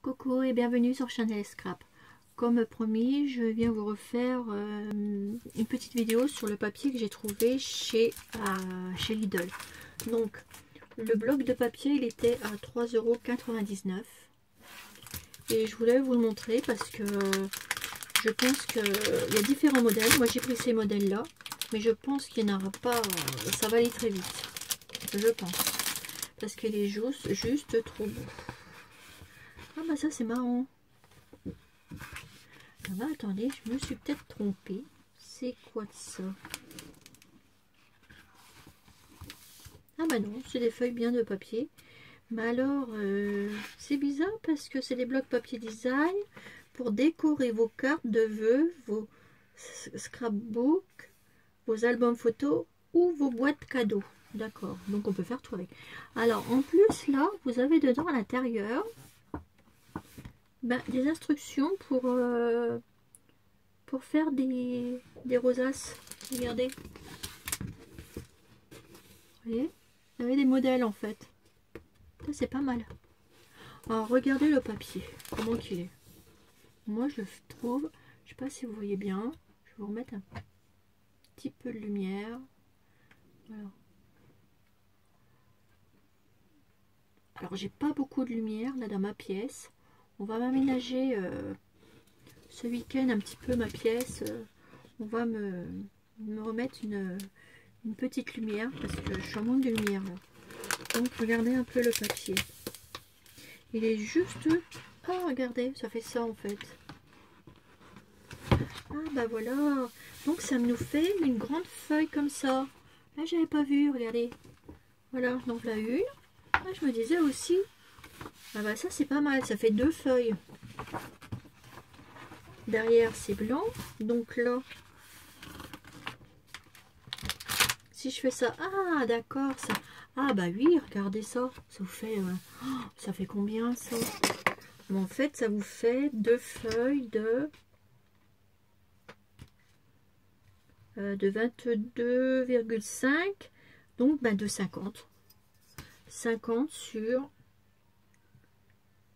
Coucou et bienvenue sur Chanel Scrap. Comme promis, je viens vous refaire une petite vidéo sur le papier que j'ai trouvé chez Lidl. Donc, le bloc de papier, il était à 3,99 € et je voulais vous le montrer parce que je pense qu'il y a différents modèles. Moi, j'ai pris ces modèles-là, mais je pense qu'il n'y en aura pas. Ça va aller très vite, je pense, parce qu'il est juste trop beau. Ah bah ça c'est marrant. Ah bah attendez, je me suis peut-être trompée. C'est quoi ça? Ah bah non, c'est des feuilles bien de papier. Mais alors, c'est bizarre parce que c'est des blocs papier design pour décorer vos cartes de vœux, vos scrapbooks, vos albums photos ou vos boîtes cadeaux. D'accord, donc on peut faire tout avec. Alors en plus là, vous avez dedans à l'intérieur des instructions pour faire des rosaces. Regardez. Vous voyez, vous avez des modèles en fait. Ça c'est pas mal. Alors regardez le papier, comment qu'il est. Moi je le trouve, je sais pas si vous voyez bien, je vais vous remettre un petit peu de lumière. Voilà. Alors j'ai pas beaucoup de lumière là dans ma pièce. On va m'aménager ce week-end un petit peu ma pièce. On va me remettre une petite lumière parce que je suis en manque de lumière là. Donc regardez un peu le papier. Il est juste... Ah regardez, ça fait ça en fait. Ah bah voilà. Donc ça nous fait une grande feuille comme ça. Là j'avais pas vu, regardez. Voilà, donc là une. Ah, je me disais aussi. Ah bah ça c'est pas mal, ça fait deux feuilles. Derrière c'est blanc. Donc là... Si je fais ça... Ah d'accord, ça... Ah bah oui, regardez ça. Ça vous fait... Oh, ça fait combien ça? En fait, ça vous fait deux feuilles de 22,5, donc de 50.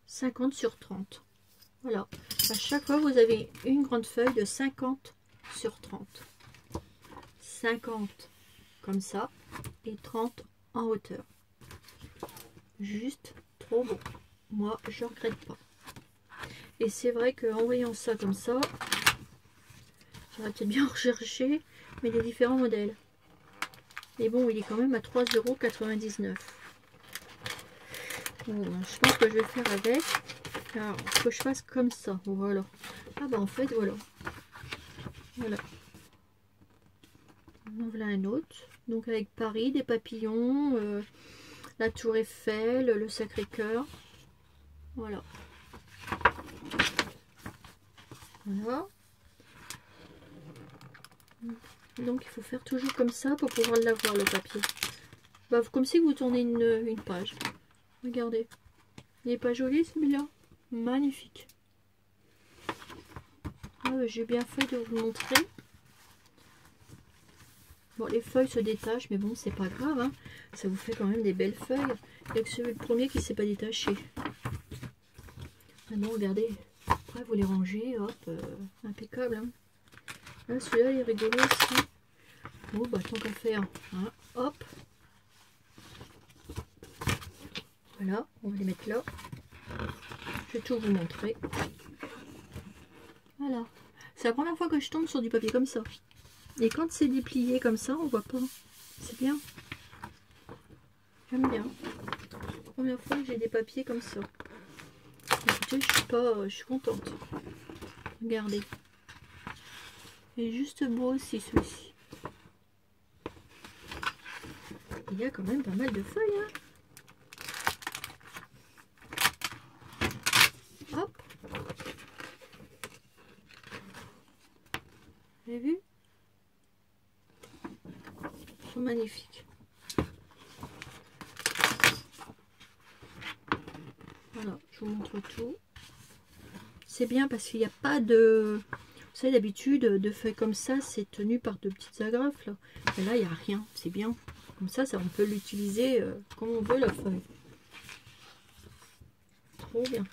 50 sur 30. Voilà. À chaque fois, vous avez une grande feuille de 50 sur 30. 50 comme ça et 30 en hauteur. Juste trop beau. Moi, je regrette pas. Et c'est vrai qu'en voyant ça comme ça, j'aurais peut-être bien recherché, mais des différents modèles. Et bon, il est quand même à 3,99 €. Bon, je pense que je vais faire avec. Alors, il faut que je fasse comme ça. Voilà. Ah bah en fait, voilà. Voilà. En voilà un autre. Donc avec Paris, des papillons, la Tour Eiffel, le Sacré-Cœur. Voilà. Voilà. Donc il faut faire toujours comme ça pour pouvoir l'avoir le papier. Bah, comme si vous tournez une page. Regardez. Il n'est pas joli celui-là? Magnifique. Ah, j'ai bien fait de vous montrer. Bon, les feuilles se détachent, mais bon, c'est pas grave. Hein. Ça vous fait quand même des belles feuilles. Il n'y a que celui le premier qui ne s'est pas détaché. Maintenant, regardez. Après, vous les rangez. Hop, impeccable. Hein. Là, celui-là, il est rigolo aussi. Bon, bah, tant qu'à faire. Hein. Hop. Voilà, on va les mettre là. Je vais tout vous montrer. Voilà. C'est la première fois que je tombe sur du papier comme ça. Et quand c'est déplié comme ça, on voit pas. C'est bien. J'aime bien. Première fois que j'ai des papiers comme ça. Écoutez, je suis contente. Regardez. Il est juste beau aussi celui-ci. Il y a quand même pas mal de feuilles. Hein. Hop. Vous avez vu? Ils sont magnifiques. Voilà, je vous montre tout. C'est bien parce qu'il n'y a pas de... Vous savez, d'habitude, de feuilles comme ça, c'est tenu par de petites agrafes. Là, mais là il n'y a rien. C'est bien. Comme ça, on peut l'utiliser comme on veut, la feuille. Trop bien.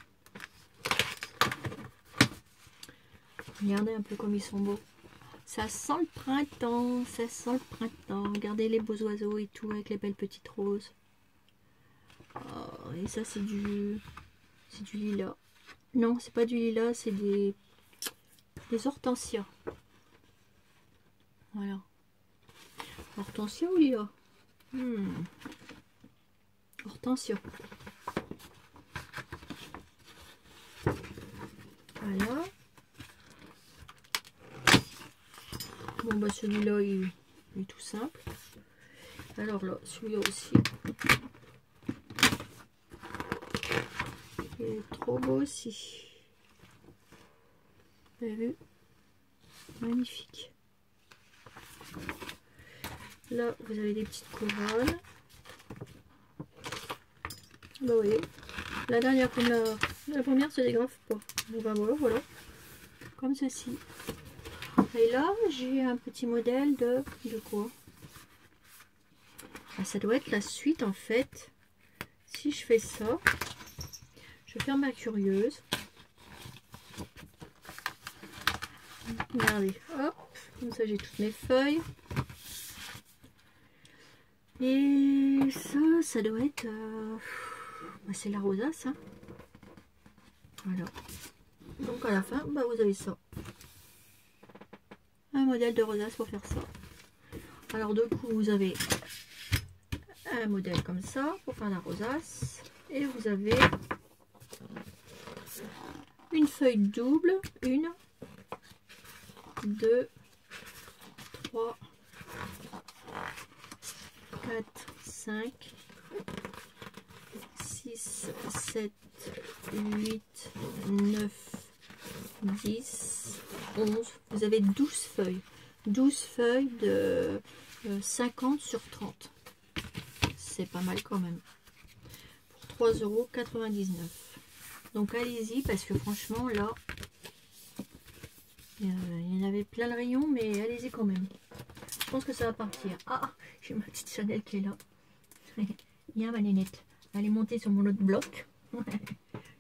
Regardez un peu comme ils sont beaux. Ça sent le printemps, ça sent le printemps. Regardez les beaux oiseaux et tout avec les belles petites roses. Oh, et ça c'est du lilas. Non, c'est pas du lilas, c'est des hortensias. Voilà. Hortensia ou lilas? Hortensia. Voilà. Bon bah celui-là il est tout simple. Alors là, celui-là aussi. Il est trop beau aussi. Vous avez vu? Magnifique. Là, vous avez des petites couronnes. Bah, vous voyez, la dernière comme la première se dégrafe pas. Bon bah voilà. Comme ceci. Et là, j'ai un petit modèle de quoi? Ah, ça doit être la suite en fait. Si je fais ça, je ferme ma curieuse. Regardez, hop, comme ça j'ai toutes mes feuilles. Et ça doit être... c'est la rosace. Hein. Voilà. Donc à la fin, bah, vous avez ça. Un modèle de rosace pour faire ça. Alors du coup, vous avez un modèle comme ça pour faire la rosace. Et vous avez une feuille double. 1, 2, 3, 4, 5, 6, 7, 8, 9, 10, 11. Vous avez 12 feuilles. 12 feuilles de 50 sur 30. C'est pas mal quand même. Pour 3,99 €. Donc allez-y parce que franchement là, il y en avait plein le rayon, mais allez-y quand même. Je pense que ça va partir. Ah, j'ai ma petite Chanel qui est là. Il y a ma nénette. Elle est montée sur mon autre bloc.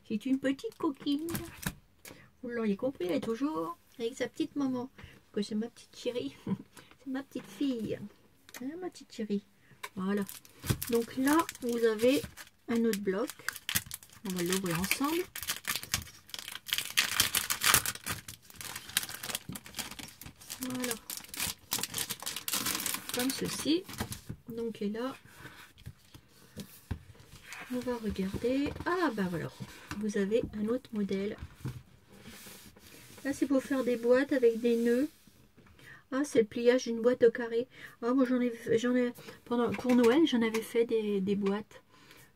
C'est une petite coquine. Vous l'auriez compris, elle est toujours avec sa petite maman. Que c'est ma petite chérie. C'est ma petite fille. Hein, ma petite chérie. Voilà. Donc là, vous avez un autre bloc. On va l'ouvrir ensemble. Voilà. Comme ceci. Donc et là, on va regarder. Ah bah voilà. Vous avez un autre modèle. Là, c'est pour faire des boîtes avec des nœuds. Ah, c'est le pliage d'une boîte au carré. Ah, moi, j'en ai pour Noël, j'en avais fait des boîtes.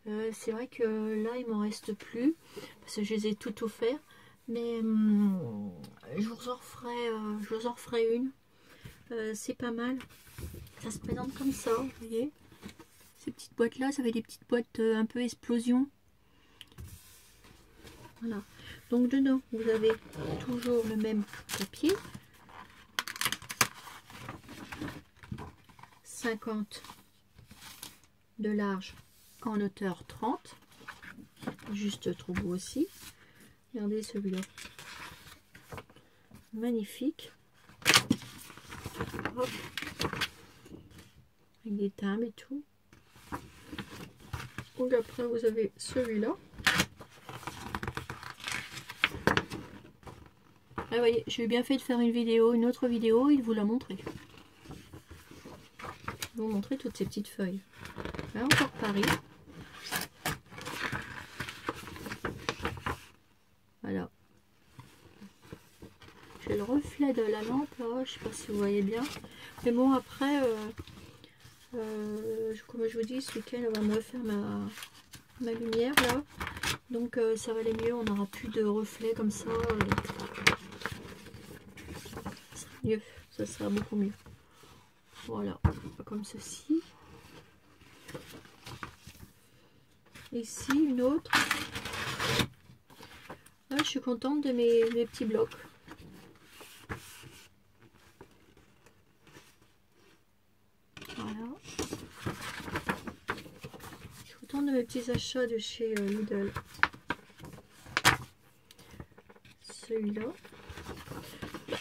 C'est vrai que là, il m'en reste plus parce que je les ai toutes offertes. Mais je vous en referai une. C'est pas mal. Ça se présente comme ça, vous voyez. Ces petites boîtes-là, ça fait des petites boîtes un peu explosion. Voilà. Donc dedans, vous avez toujours le même papier. 50 de large en hauteur 30. Juste trop beau aussi. Regardez celui-là. Magnifique. Hop. Avec des timbres et tout. Donc après vous avez celui-là. Ah, voyez, j'ai bien fait de faire une autre vidéo et de vous la montrer. Je vais vous montrer toutes ces petites feuilles. Là encore Paris. Voilà. J'ai le reflet de la lampe là, je sais pas si vous voyez bien. Mais bon après, comme je vous dis, ce week-end on va me refaire ma lumière là. Donc ça va aller mieux, on n'aura plus de reflets comme ça. Ça sera mieux, ça sera beaucoup mieux. Voilà, comme ceci. Ici, une autre. Là, je suis contente de mes petits blocs. Voilà. Je suis contente de mes petits achats de chez Lidl. Celui-là.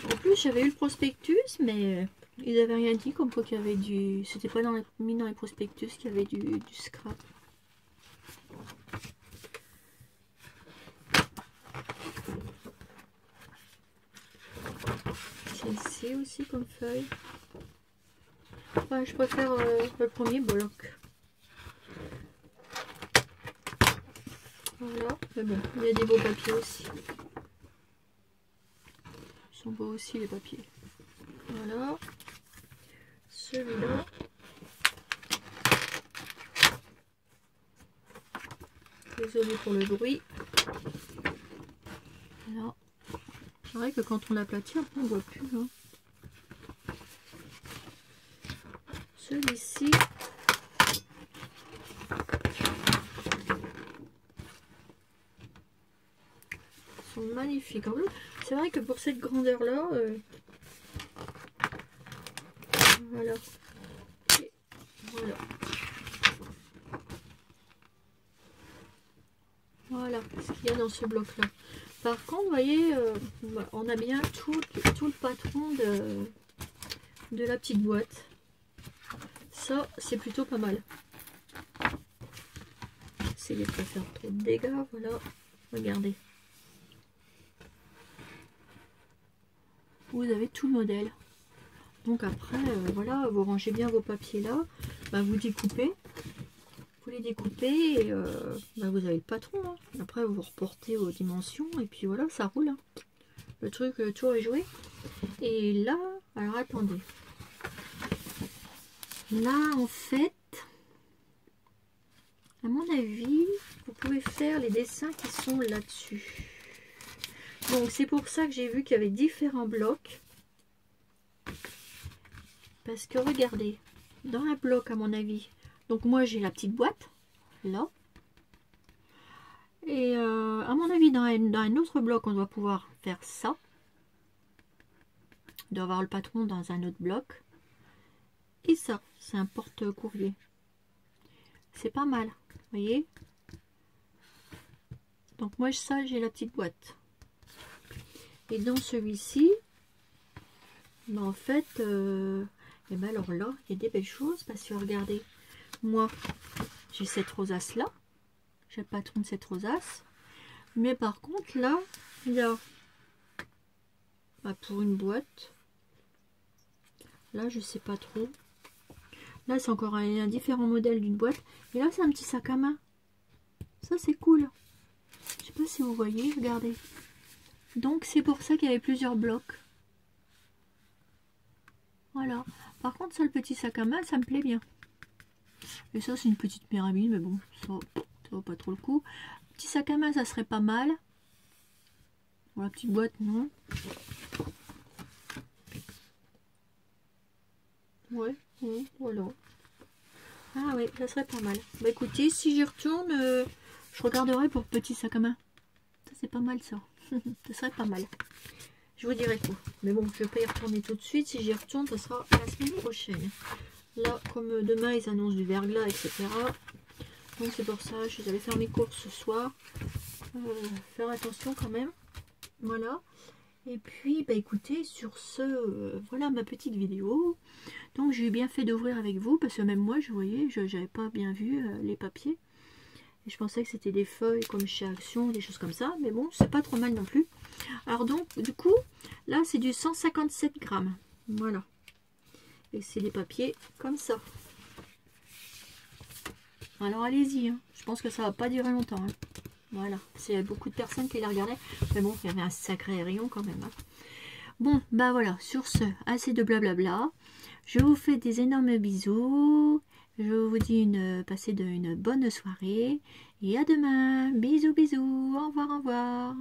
En plus, j'avais eu le prospectus, mais ils n'avaient rien dit, comme quoi qu'il y avait du... C'était pas mis dans les prospectus qu'il y avait du scrap. C'est ici aussi comme feuille. Enfin, je préfère le premier bloc. Voilà, mais bon, il y a des beaux papiers aussi. Ils sont beaux aussi les papiers. Voilà. Celui-là. Désolée pour le bruit. Voilà. C'est vrai que quand on l'aplatit, on ne voit plus. Hein. Celui-ci. Sont magnifiques. C'est vrai que pour cette grandeur-là, voilà. Et voilà. Voilà ce qu'il y a dans ce bloc-là. Par contre, vous voyez, on a bien tout le patron de la petite boîte. Ça, c'est plutôt pas mal. Essayez de ne pas faire trop de dégâts. Voilà, regardez. Vous avez tout le modèle. Donc après, voilà, vous rangez bien vos papiers là. Bah, vous découpez. Vous les découpez et bah, vous avez le patron. Hein. Après, vous reportez aux dimensions et puis voilà, ça roule. Hein. Le truc, le tour est joué. Et là, alors attendez. Là, en fait, à mon avis, vous pouvez faire les dessins qui sont là-dessus. Donc, c'est pour ça que j'ai vu qu'il y avait différents blocs. Parce que regardez, dans un bloc, à mon avis, donc moi j'ai la petite boîte, là. Et à mon avis, dans un autre bloc, on doit pouvoir faire ça. On doit avoir le patron dans un autre bloc. Et ça, c'est un porte-courrier. C'est pas mal, vous voyez. Donc moi, ça, j'ai la petite boîte. Et dans celui-ci, ben, en fait, et ben alors là, il y a des belles choses parce que regardez, moi, j'ai cette rosace là. J'ai le patron de cette rosace. Mais par contre, là, il y a bah, pour une boîte. Là, je sais pas trop. Là, c'est encore un différent modèle d'une boîte. Et là, c'est un petit sac à main. Ça, c'est cool. Je sais pas si vous voyez, regardez. Donc, c'est pour ça qu'il y avait plusieurs blocs. Voilà. Par contre, ça, le petit sac à main, ça me plaît bien. Et ça, c'est une petite pyramide, mais bon, ça vaut pas trop le coup. Petit sac à main, ça serait pas mal. Pour la petite boîte, non. Ouais, voilà. Ah oui, ça serait pas mal. Bah écoutez, si j'y retourne, je regarderai pour petit sac à main. Ça, c'est pas mal, ça. Ça serait pas mal. Je vous dirai tout. Mais bon, je vais pas y retourner tout de suite. Si j'y retourne, ça sera la semaine prochaine. Là, comme demain, ils annoncent du verglas, etc. Donc c'est pour ça, je suis allée faire mes courses ce soir. Faire attention quand même. Voilà. Et puis, bah écoutez, sur ce, voilà ma petite vidéo. Donc j'ai bien fait d'ouvrir avec vous, parce que même moi, je voyais, je n'avais pas bien vu les papiers. Et je pensais que c'était des feuilles comme chez Action, des choses comme ça. Mais bon, c'est pas trop mal non plus. Alors donc, du coup, là, c'est du 157 grammes. Voilà. Et c'est des papiers comme ça. Alors allez-y, hein. Je pense que ça va pas durer longtemps. Hein. Voilà, c'est beaucoup de personnes qui les regardaient. Mais bon, il y avait un sacré rayon quand même. Hein. Bon, bah voilà, sur ce, assez de blablabla. Je vous fais des énormes bisous. Je vous dis passez une bonne soirée. Et à demain. Bisous, bisous. Au revoir, au revoir.